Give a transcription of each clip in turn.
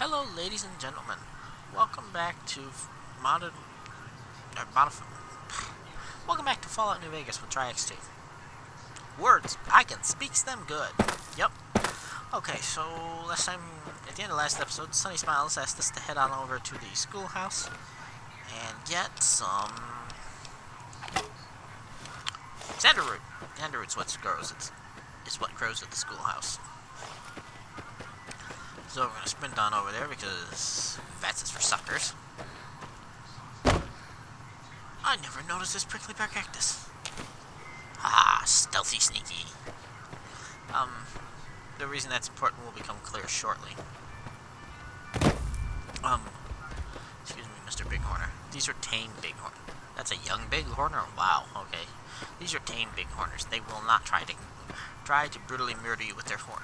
Hello, ladies and gentlemen. Welcome back to modern. Modif- Welcome back to Fallout New Vegas with TriXT. Words, I can speaks them good. Yep. Okay, so last time, at the end of last episode, Sunny Smiles asked us to head on over to the schoolhouse and get some Xanderroot. Xanderroot's what grows. It's what grows at the schoolhouse. So we're gonna sprint on over there because VATS is for suckers. I never noticed this prickly pear cactus. Ah, stealthy sneaky. The reason that's important will become clear shortly. Excuse me, Mr. Bighorner. These are tame bighorn. That's a young bighorner? Wow, okay. These are tame bighorners. They will not try to brutally murder you with their horn.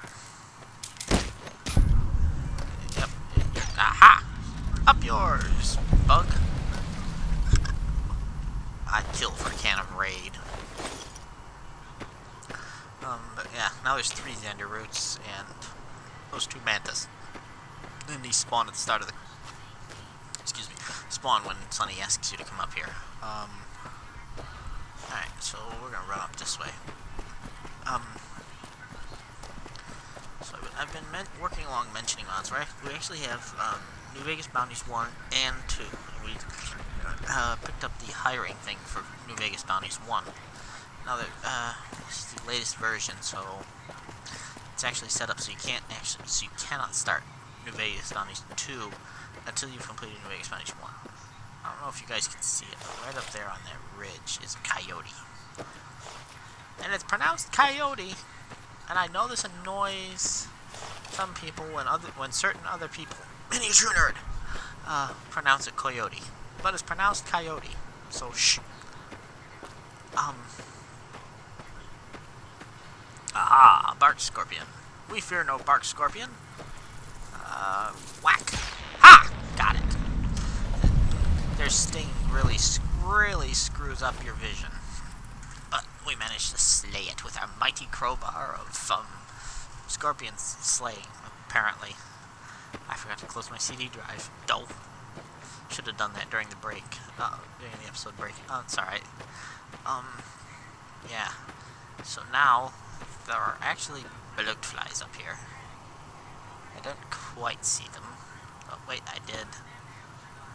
Yep. Aha! Up yours, bug. I'd kill for a can of raid. But yeah, now there's 3 Xanderroots and those 2 mantas. Then these spawn at the start of the... Excuse me. Spawn when Sunny asks you to come up here. Alright, so we're gonna run up this way. So I've been working along mentioning mods, right? We actually have New Vegas Bounties 1 and 2. And we picked up the hiring thing for New Vegas Bounties 1. Now that this is the latest version, so it's actually set up so you cannot start New Vegas Bounties 2 until you've completed New Vegas Bounties 1. I don't know if you guys can see it, but right up there on that ridge is a coyote. And it's pronounced coyote. And I know this annoys some people when certain other people, and you true nerd, pronounce it coyote. But it's pronounced coyote. So shh. Aha, bark scorpion. We fear no bark scorpion. Whack. Ha! Got it. Their sting really screws up your vision. But we managed to slay it with our mighty crowbar of scorpion slaying, apparently. I forgot to close my CD drive. Dope. Should have done that during the break. During the episode break. Oh, it's alright. Yeah. So now, there are actually bloat flies up here. I don't quite see them. Oh, wait, I did.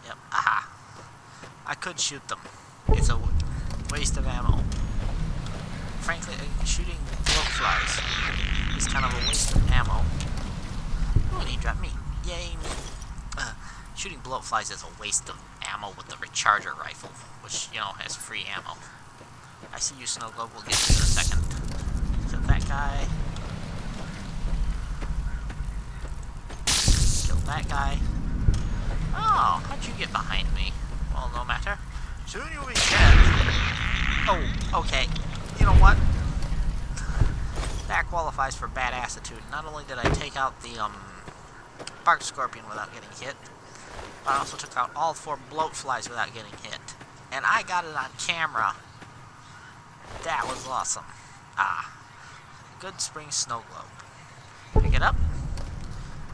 Yep, aha. I could shoot them. It's a waste of ammo. Frankly, shooting bloat flies is kind of a waste of ammo. Oh, and he dropped me. Yay, me. Shooting bloat flies is a waste of ammo with the recharger rifle, which, you know, has free ammo. I see you, Snow Globe. We'll get to you in a second. Kill that guy. Kill that guy. Oh, how'd you get behind me? Well, no matter. Soon you'll be dead. Oh, okay. You know what? That qualifies for bad attitude. Not only did I take out the bark scorpion without getting hit, but I also took out all 4 bloat flies without getting hit. And I got it on camera. That was awesome. Ah. Good spring snow globe. Pick it up.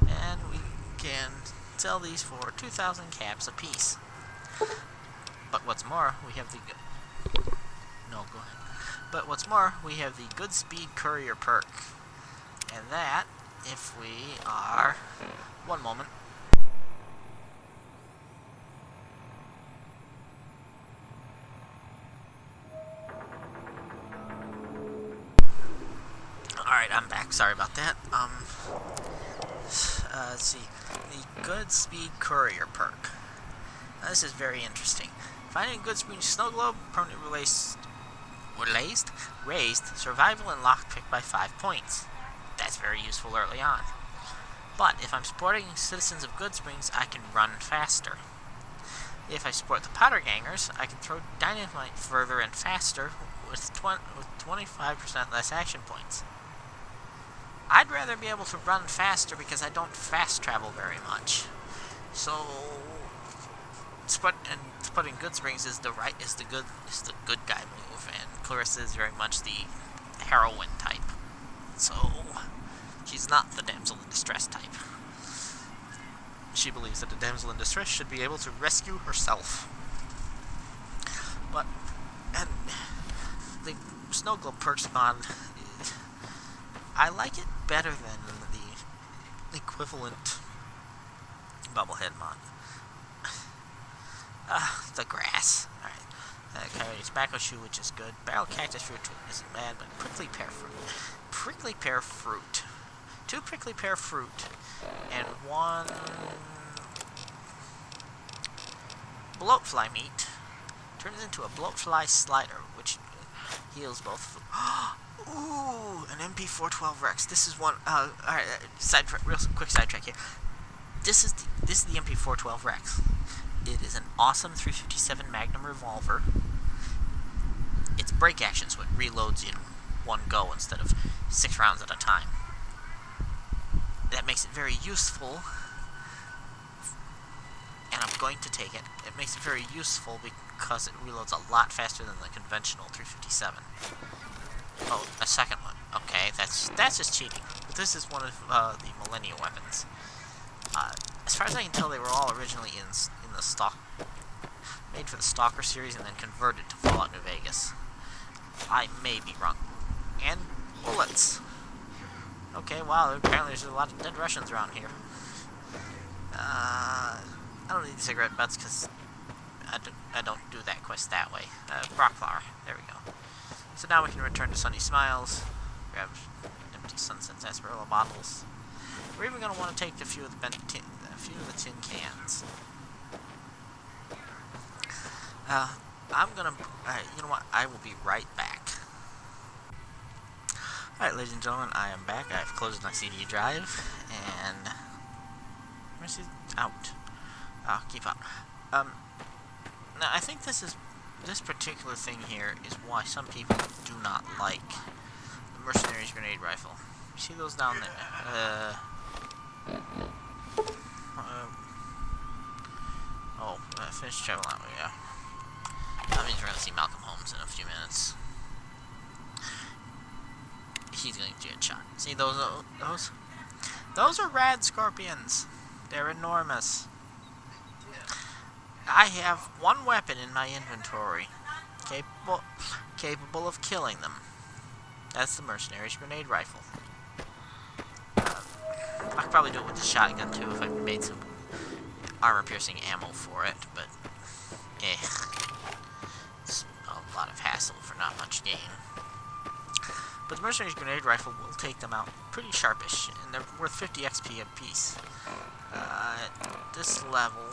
And we can sell these for 2,000 caps apiece. But what's more, we have the... No, go ahead. But what's more, we have the Good Speed Courier perk. And that, if we are... One moment. Alright, I'm back. Sorry about that. Let's see. The Good Speed Courier perk. Now, this is very interesting. Finding Good Speed Snow Globe, permanently raised survival and lockpick by 5 points. That's very useful early on. But if I'm supporting citizens of Good Springs, I can run faster. If I support the Powder Gangers, I can throw dynamite further and faster with 25% less action points. I'd rather be able to run faster because I don't fast travel very much. So spotting Good Springs is the good guy move, and Clarissa is very much the heroine type. So she's not the damsel in distress type. she believes that a damsel in distress should be able to rescue herself. But, and the Snow Globe Perks mod, I like it better than the equivalent Bubblehead mod. The grass. Alright. Coyote tobacco shoe, which is good. Barrel cactus fruit isn't bad, but prickly pear fruit. Prickly pear fruit. 2 prickly pear fruit and 1 bloatfly meat turns into a bloatfly slider, which heals both. Ooh, an MP412 Rex. This is one. Alright, real quick sidetrack here. This is the MP412 Rex. It is an awesome 357 Magnum revolver. It's break action, so it reloads in one go instead of 6 rounds at a time. That makes it very useful, and I'm going to take it. It makes it very useful because it reloads a lot faster than the conventional 357. Oh, a second one. Okay, that's just cheating. But this is one of the Millennium weapons. As far as I can tell, they were all originally in the stock, made for the Stalker series, and then converted to Fallout New Vegas. I may be wrong. And bullets. Okay, wow, apparently there's a lot of dead Russians around here. I don't need cigarette butts because I don't do that quest that way. Rock flower. There we go. So now we can return to Sunny Smiles, grab empty Sunset Sarsaparilla bottles. We're even going to want to take a few of the tin cans. I'm going to... you know what? I will be right back. Alright, ladies and gentlemen, I am back. I've closed my CD drive, and... where's it? Out. Oh, keep out. Now, I think this particular thing here is why some people do not like the Mercenary's Grenade Rifle. You see those down there? Finish travel out, yeah. That means we're gonna see Malcolm Holmes in a few minutes. He's gonna get shot. See those? Those are rad scorpions. They're enormous. I have one weapon in my inventory capable of killing them. That's the Mercenary's Grenade Rifle. I could probably do it with the shotgun too if I made some armor-piercing ammo for it, but it's a lot of hassle for not much gain. But the Mercenary's Grenade Rifle will take them out pretty sharpish, and they're worth 50 XP apiece. At this level,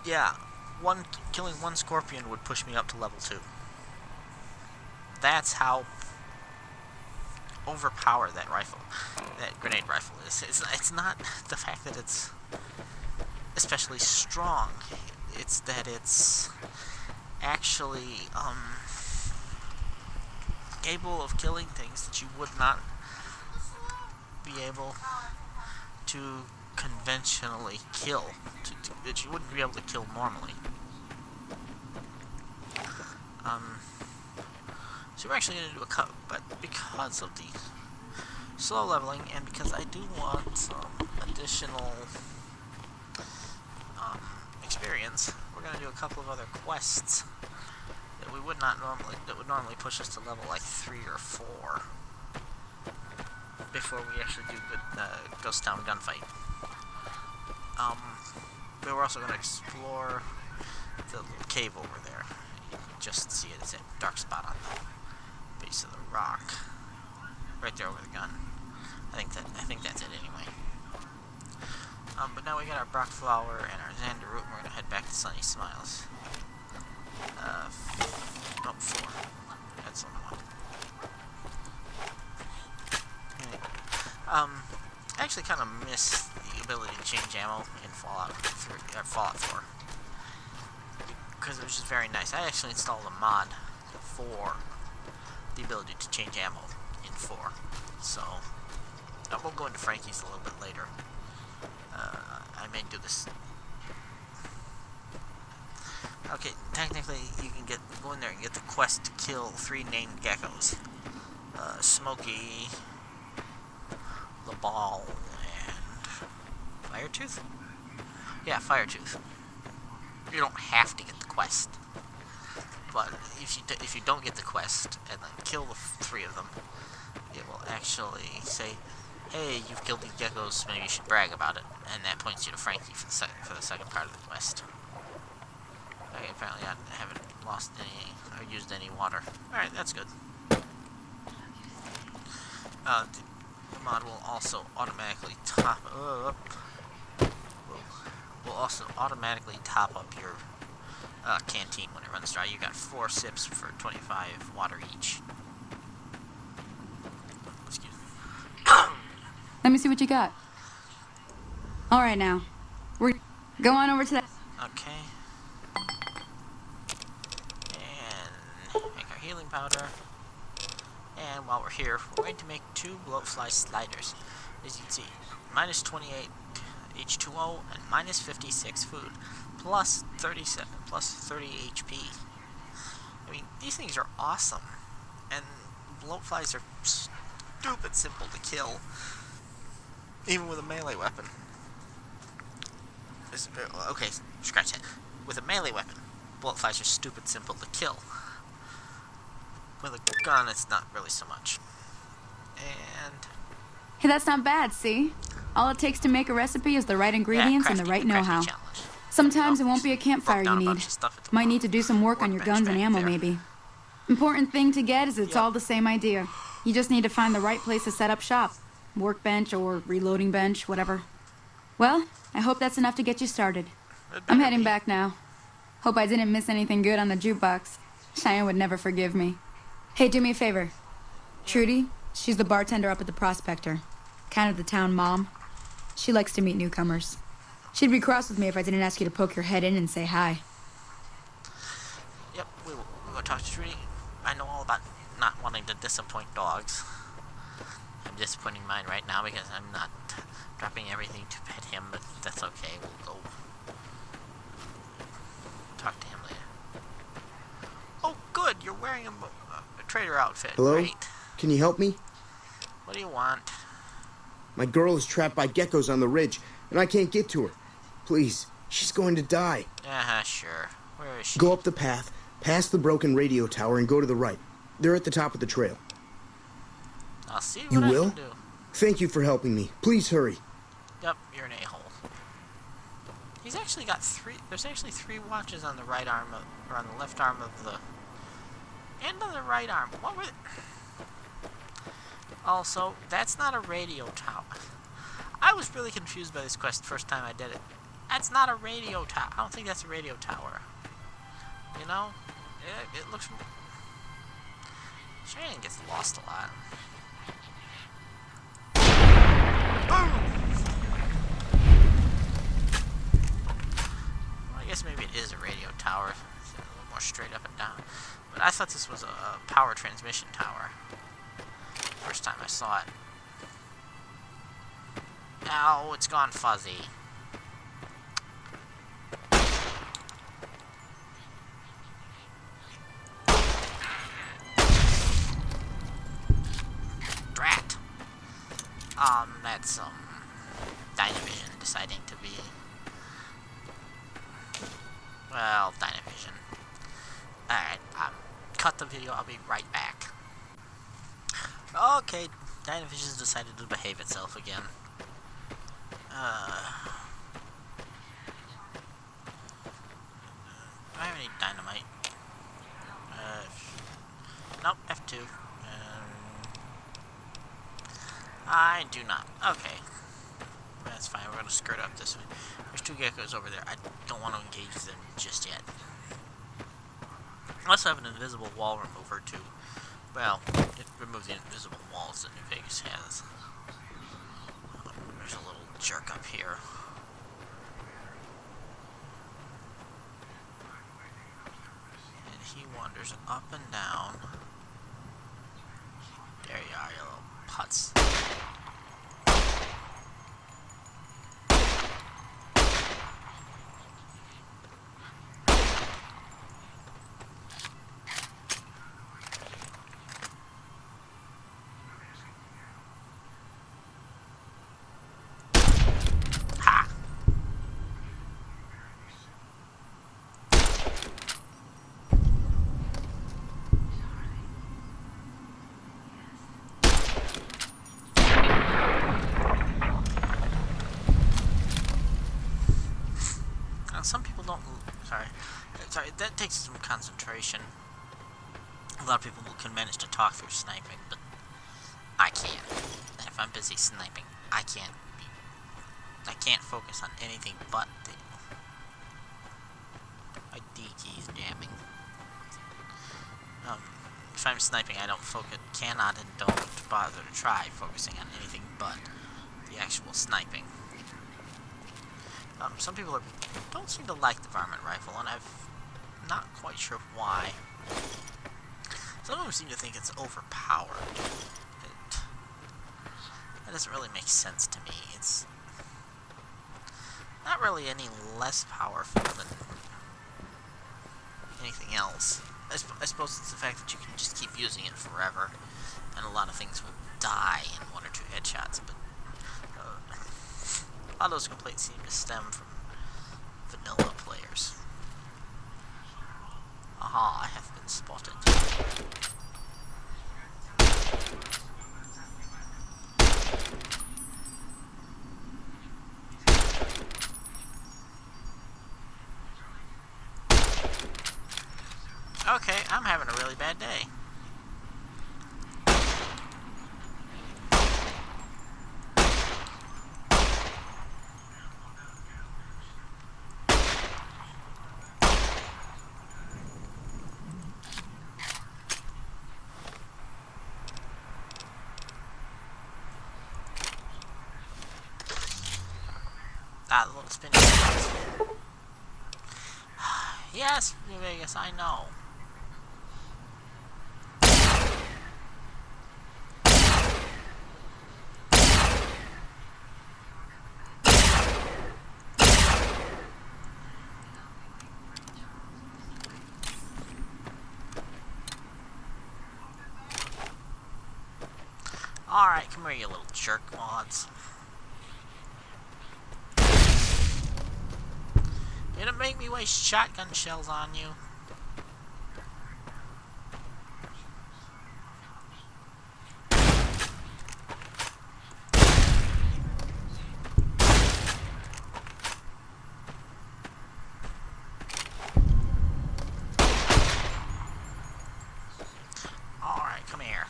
yeah, killing one scorpion would push me up to level 2. That's how overpowered that grenade rifle is. It's not the fact that it's especially strong. It's that it's actually capable of killing things that you would not be able to conventionally kill, that you wouldn't be able to kill normally. So we're actually going to do a cut, but because of the slow leveling, and because I do want some additional experience, we're going to do a couple of other quests that would normally push us to level like 3 or 4 before we actually do the Ghost Town gunfight. But we're also going to explore the little cave over there. You can just see it. It's a dark spot on the base of the rock, right there over the gun. I think that's it anyway. But now we got our Brock Flower and our Xander Root, and we're gonna head back to Sunny Smiles. 4. That's what I want. I actually kind of miss the ability to change ammo in Fallout 4. Because it was just very nice. I actually installed a mod for the ability to change ammo in 4. So, we'll go into Frankie's a little bit later. I may do this. Okay, technically you can go in there and get the quest to kill 3 named geckos. Smokey, the Ball and Firetooth? Yeah, Firetooth. You don't have to get the quest, but if you don't get the quest and then kill the 3 of them, it will actually say, "Hey, you've killed these geckos. Maybe you should brag about it," and that points you to Frankie for the second part of the quest. Okay, apparently I haven't lost any or used any water. All right, that's good. The mod will also automatically top up. Will also automatically top up your canteen when it runs dry. You got 4 sips for 25 water each. Excuse me. Let me see what you got. All right, now. Go on over to that. Okay. And make our healing powder. And while we're here, we're going to make 2 bloatfly sliders. As you can see, minus 28 H2O and minus 56 food, plus 37, plus 30 HP. I mean, these things are awesome. And bloatflies are stupid simple to kill, even with a melee weapon. Okay, scratch that. With a melee weapon, bloatflies are stupid simple to kill. With a gun, it's not really so much. And Hey, that's not bad, see? All it takes to make a recipe is the right ingredients and the right know-how. Sometimes it won't be a campfire you need. Might need to do some work on your guns and ammo, maybe. Important thing to get is it's all the same idea. You just need to find the right place to set up shop. Workbench or reloading bench, whatever. Well, I hope that's enough to get you started. I'm heading back now. Hope I didn't miss anything good on the jukebox. Cheyenne would never forgive me. Hey, do me a favor. Trudy, she's the bartender up at the Prospector. Kind of the town mom. She likes to meet newcomers. She'd be cross with me if I didn't ask you to poke your head in and say hi. Yep, we'll go talk to Trudy. I know all about not wanting to disappoint dogs. I'm disappointing mine right now because I'm not dropping everything to pet him, but that's okay. We'll go talk to him later. Oh, good. You're wearing a trader outfit. Hello? Great. Can you help me? What do you want? My girl is trapped by geckos on the ridge, and I can't get to her. Please, she's going to die. Sure. Where is she? Go up the path, past the broken radio tower, and go to the right. They're at the top of the trail. I'll see what You I will? can do. Thank you for helping me. Please hurry. Yep, you're an a-hole. He's actually got 3... There's actually 3 watches on the right arm of... Or on the left arm of the... And on the right arm. What were... Also, that's not a radio tower. I was really confused by this quest the first time I did it. That's not a radio tower. I don't think that's a radio tower. You know? It looks... Cheyenne gets lost a lot. Boom! Well, I guess maybe it is a radio tower. It's a little more straight up and down. But I thought this was a power transmission tower. First time I saw it. Now it's gone fuzzy. Drat. That's Dynavision deciding to be... Well, Dynavision. Alright, cut the video, I'll be right back. Okay, Dynavision's decided to behave itself again. Do I have any dynamite? Nope, F2. I do not. Okay. That's fine, we're gonna skirt up this way. There's 2 geckos over there. I don't want to engage them just yet. I also have an invisible wall remover too. Well, it removes the invisible walls that New Vegas has. There's a little jerk up here. And he wanders up and down. There you are, you little putz. that takes some concentration. A lot of people can manage to talk through sniping, but I can't. And if I'm busy sniping, I can't focus on anything but the... My D key is jamming. If I'm sniping, I cannot and don't bother to try focusing on anything but the actual sniping. Some people don't seem to like the varmint rifle, and I'm not quite sure why. Some of them seem to think it's overpowered. That doesn't really make sense to me. It's not really any less powerful than anything else. I suppose it's the fact that you can just keep using it forever, and a lot of things will die in 1 or 2 headshots, but a lot of those complaints seem to stem from vanilla players. Aha, I have been spotted. Okay, I'm having a really bad day. That little spinning. Yes, New Vegas, I know. Alright, come here, you little jerk wads. You didn't make me waste shotgun shells on you. Alright, come here.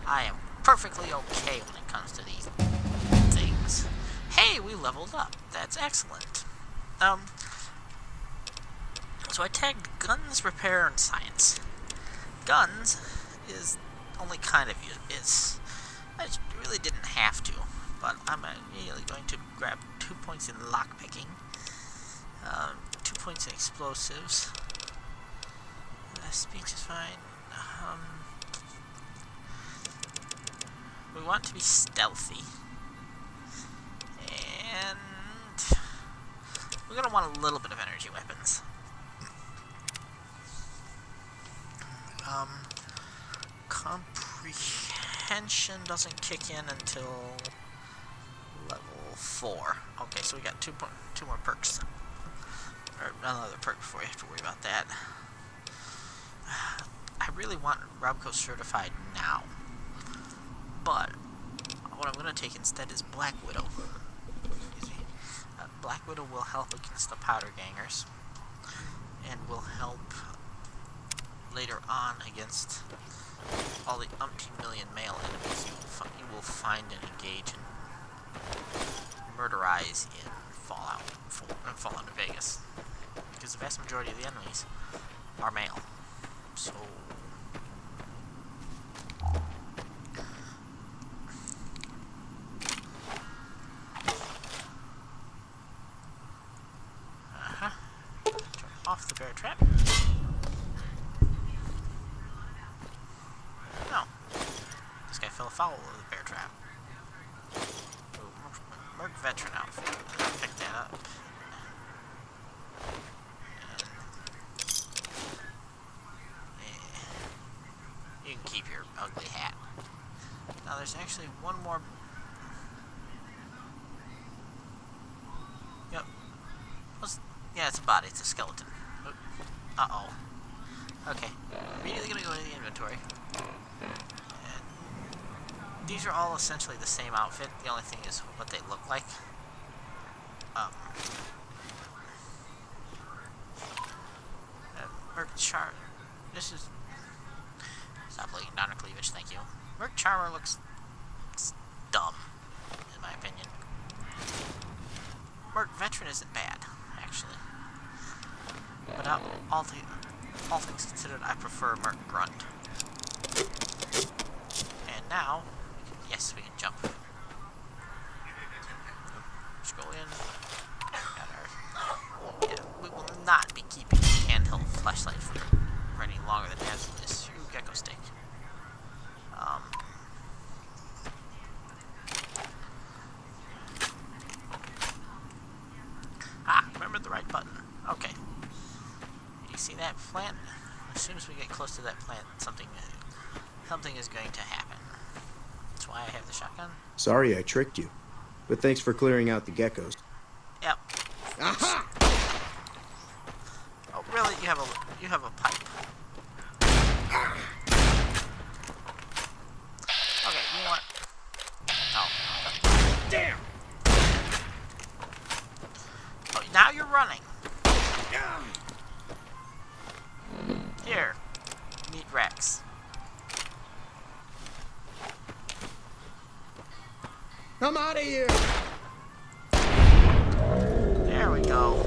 I am perfectly okay when it comes to these things. Hey, we leveled up. That's excellent. So I tagged guns, repair, and science. Guns is only kind of used. I really didn't have to, but I'm immediately going to grab 2 points in lockpicking, 2 points in explosives. Speech is fine. We want to be stealthy, and we're going to want a little bit of energy weapons. Comprehension doesn't kick in until level 4. Okay, so we got two more perks. Or another perk before you have to worry about that. I really want Robco certified now. But what I'm going to take instead is Black Widow. Excuse me. Black Widow will help against the powder gangers, and will help later on against all the umpteen million male enemies you will find and engage and murderize in Fallout New Vegas. Because the vast majority of the enemies are male. So off the bear trap. No. This guy fell foul of the bear trap. Ooh, Merc veteran outfit. Pick that up. And, you can keep your ugly hat. Now there's actually one more. Yep. Yeah, it's a body. It's a skeleton. Uh-oh. Okay. Immediately gonna go into the inventory. And these are all essentially the same outfit. The only thing is what they look like. Merc Charmer. This is... Stop looking down her cleavage, thank you. Merc Charmer looks dumb, in my opinion. Merc Veteran isn't bad, actually. But all things considered, I prefer Merc Grunt. And now, yes, we can jump. Scroll in. Got our... Yeah, we will not be keeping the handheld flashlight for any longer than as this gecko stick. Remember the right button. Okay. You see that plant? As soon as we get close to that plant, something is going to happen. That's why I have the shotgun. Sorry I tricked you, but thanks for clearing out the geckos. Yep. Aha! Oh, really? You have a pipe. Okay, you know what? Oh. Damn! Oh, now you're running. Here. Meet Rex. I'm out of here! There we go.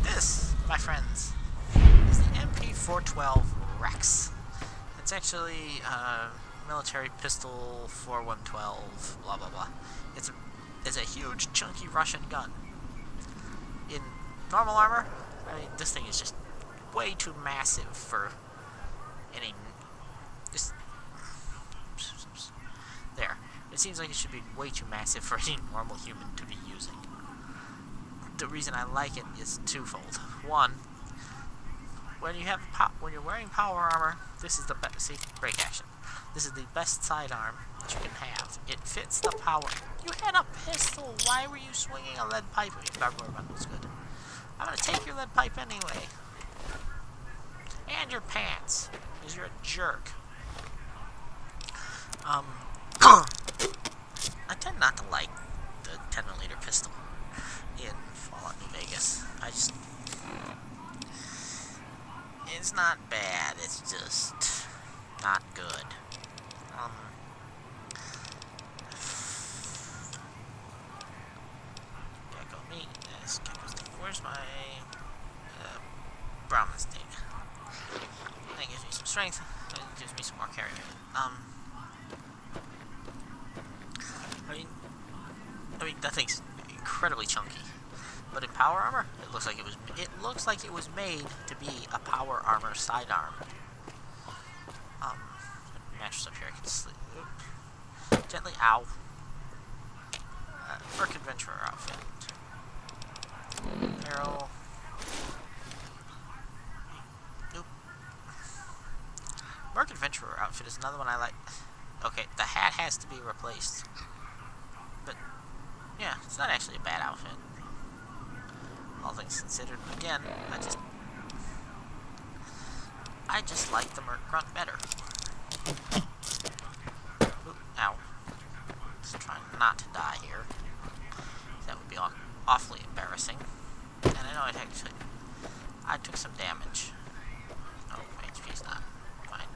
This, my friends, is the MP412 Rex. It's actually military pistol 4112, blah blah blah. It's a huge, chunky Russian gun. In normal armor, I mean, this thing is just way too massive for any... Just... There. It seems like it should be way too massive for any normal human to be using. The reason I like it is twofold. One, when you're wearing power armor, this is the best. See, break action. This is the best sidearm that you can have. It fits the power. You had a pistol. Why were you swinging a lead pipe? Barbara bundle's good. I'm gonna take your lead pipe anyway. And your pants, because you're a jerk. I tend not to like the 10mm pistol in Fallout New Vegas. It's not bad, it's just not good. Gecko meat, yes, where's my Brahmin steak? That gives me some strength, that gives me some more carry. I mean, that thing's incredibly chunky. But in power armor, it looks like it was made to be a power armor sidearm. Mattress up here, I can sleep. Oop. Gently, ow. Merc Adventurer outfit. Barrel. Nope. Merc Adventurer outfit is another one I like. Okay, the hat has to be replaced. But, yeah, it's not actually a bad outfit. All things considered. Again, I just like the Merc Grunt better. Oop, ow. Just trying not to die here. That would be awfully embarrassing. And I know I took some damage. Oh, my HP's not fine.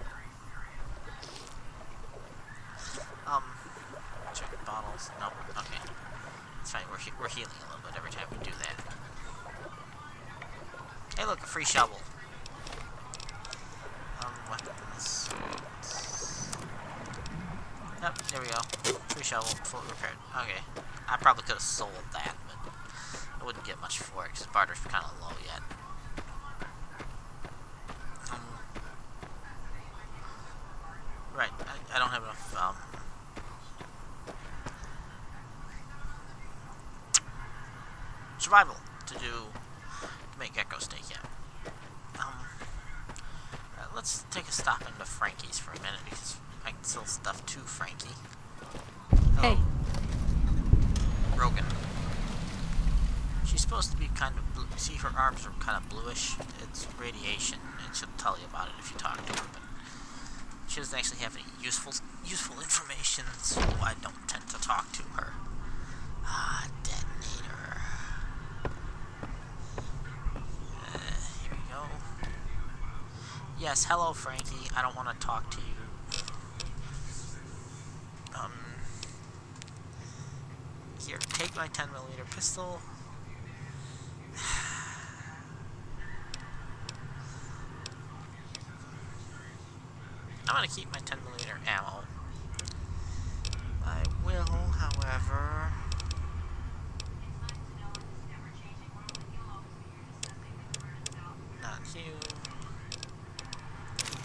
Check the bottles. Nope. Okay. It's fine. We're healing a little bit every time we do that. Hey, look, a free shovel. Weapons. Yep, there we go. Free shovel, fully repaired. Okay. I probably could have sold that, but I wouldn't get much for it because barter's kind of low yet. Right, I don't have enough, survival to make gecko steak yet. Let's take a stop into Frankie's for a minute because I can sell stuff to Frankie. Hello. Hey. Rogan. She's supposed to be kind of blue. See, her arms are kind of bluish. It's radiation. It should tell you about it if you talk to her, but she doesn't actually have any useful information, so I don't tend to talk to her. Ah, detonator. Here we go. Yes, hello, Frankie. I don't want to talk to you. Here, take my 10mm pistol. I'm gonna keep my 10mm ammo. I will, however... Not you.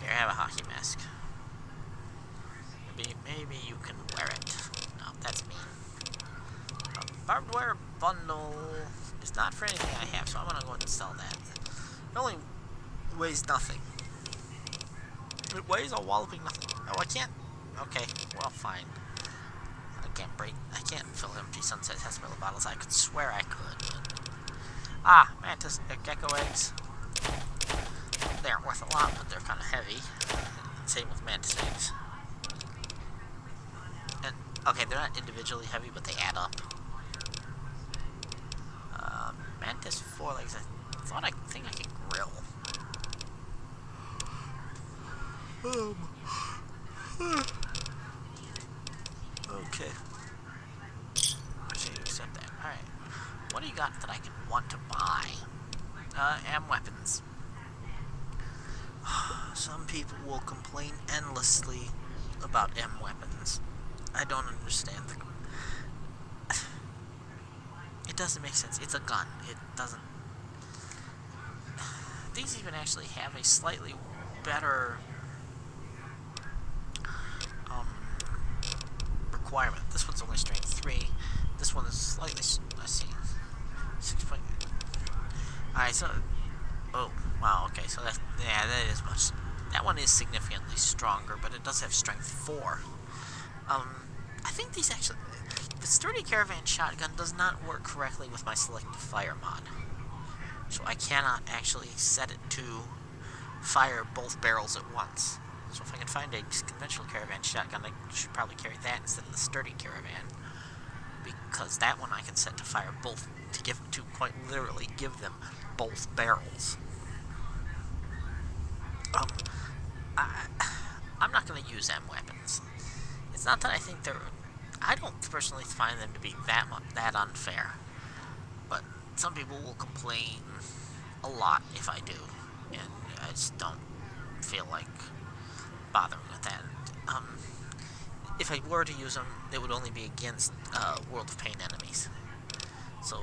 Here, have a hockey mask. Maybe you can wear it. No, that's me. A barbed wire bundle is not for anything I have, so I'm gonna go ahead and sell that. It only weighs nothing. It weighs a walloping nothing. Oh, I can't. Okay, well, fine. I can't fill empty Sunset Sarsaparilla bottles. I could swear I could. But... Ah, mantis, gecko eggs. They aren't worth a lot, but they're kind of heavy. Same with mantis eggs. And, okay, they're not individually heavy, but they add up. Mantis forelegs, I think I can grill. Okay. I should accept that. Alright. What do you got that I can want to buy? Am weapons. Some people will complain endlessly about M weapons. I don't understand the... It doesn't make sense. It's a gun. It doesn't... These even actually have a slightly better... requirement. This one's only strength 3. This one is slightly... Let's see. 6 point... Alright, so... Oh, wow, okay, so that... Yeah, that is much... That one is significantly stronger, but it does have strength 4. I think these actually... The Sturdy Caravan Shotgun does not work correctly with my Selective Fire mod. So I cannot actually set it to fire both barrels at once. So if I can find a conventional Caravan Shotgun, I should probably carry that instead of the Sturdy Caravan. Because that one I can set to fire both, to quite literally give them both barrels. I'm not going to use M weapons. It's not that I think they're... I don't personally find them to be that unfair. But some people will complain a lot if I do. And I just don't feel like bothering with that. If I were to use them, it would only be against World of Pain enemies. So,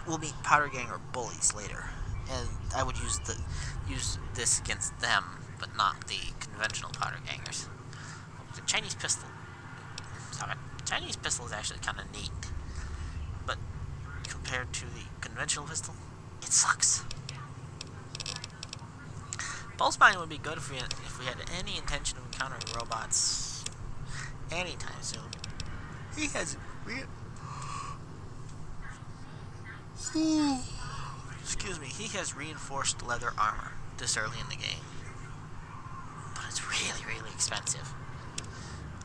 we'll meet Powder Gang or Bullies later. And I would use this against them, but not the conventional Powder Gangers. The Chinese pistol. Sorry, Chinese pistol is actually kind of neat, but compared to the conventional pistol, it sucks. Pulse mine would be good if we had any intention of encountering robots anytime soon. He has excuse me. He has reinforced leather armor this early in the game, but it's really, really expensive.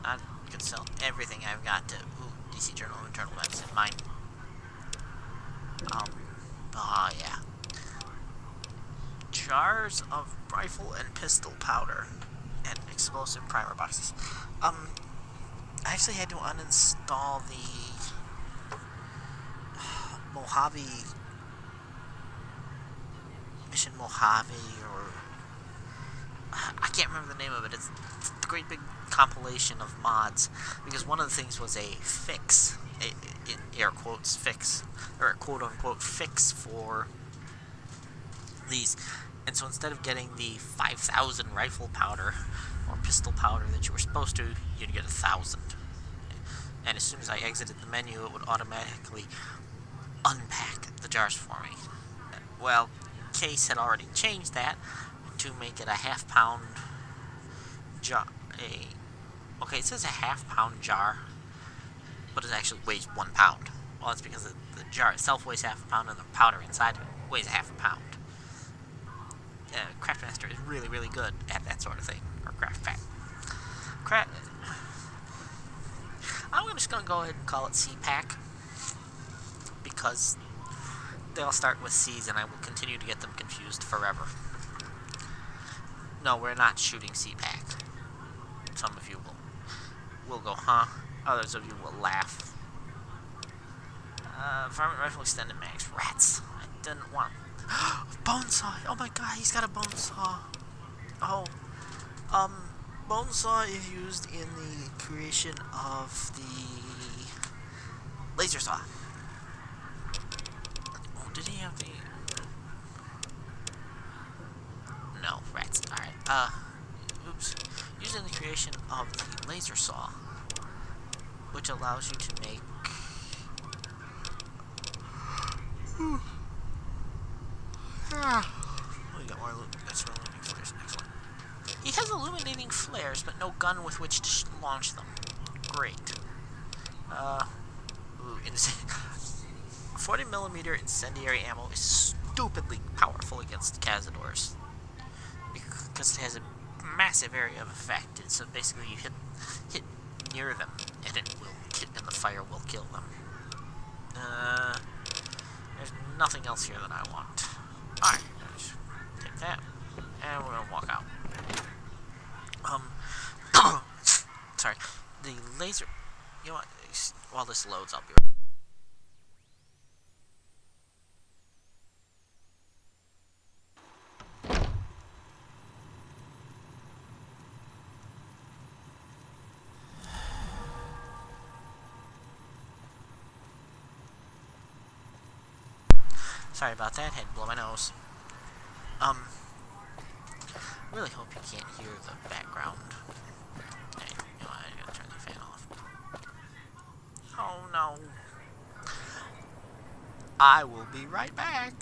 I could sell everything I've got to DC Journal Internal Medicine. Mine. Yeah. Jars of rifle and pistol powder and explosive primer boxes. I actually had to uninstall the Mojave Mission Mojave, or I can't remember the name of it. It's a great big compilation of mods, because one of the things was a fix, in air quotes fix, or a quote unquote fix for these. And so instead of getting the 5,000 rifle powder or pistol powder that you were supposed to, you'd get 1,000. And as soon as I exited the menu, it would automatically unpack the jars for me. Well, Case had already changed that to make it a half-pound jar. Okay, it says a half-pound jar, but it actually weighs 1 pound. Well, it's because the jar itself weighs half a pound and the powder inside of it weighs half a pound. Craftmaster is really, really good at that sort of thing. Or Craft. I'm just going to go ahead and call it C-Pack. Because they all start with C's and I will continue to get them confused forever. No, we're not shooting C-Pack. Some of you will go, huh? Others of you will laugh. Varmint rifle extended mags. Rats. I didn't want... Bone saw! Oh my god, he's got a bone saw. Oh. Bone saw is used in the creation of the laser saw. Oh, did he have the... No, rats. Alright, oops. Used in the creation of the laser saw, which allows you to make... We got more illuminating flares. Excellent. He has illuminating flares, but no gun with which to launch them. Great. 40mm incendiary ammo is stupidly powerful against Cazadors. Because it has a massive area of effect. So basically you hit near them, and the fire will kill them. There's nothing else here that I want. Alright, just take that, and we're gonna walk out. Sorry, the laser, you know what, while this loads, I'll be right. Sorry about that, had to blow my nose. Really hope you can't hear the background. Hey, you know, I gotta turn the fan off. Oh no. I will be right back.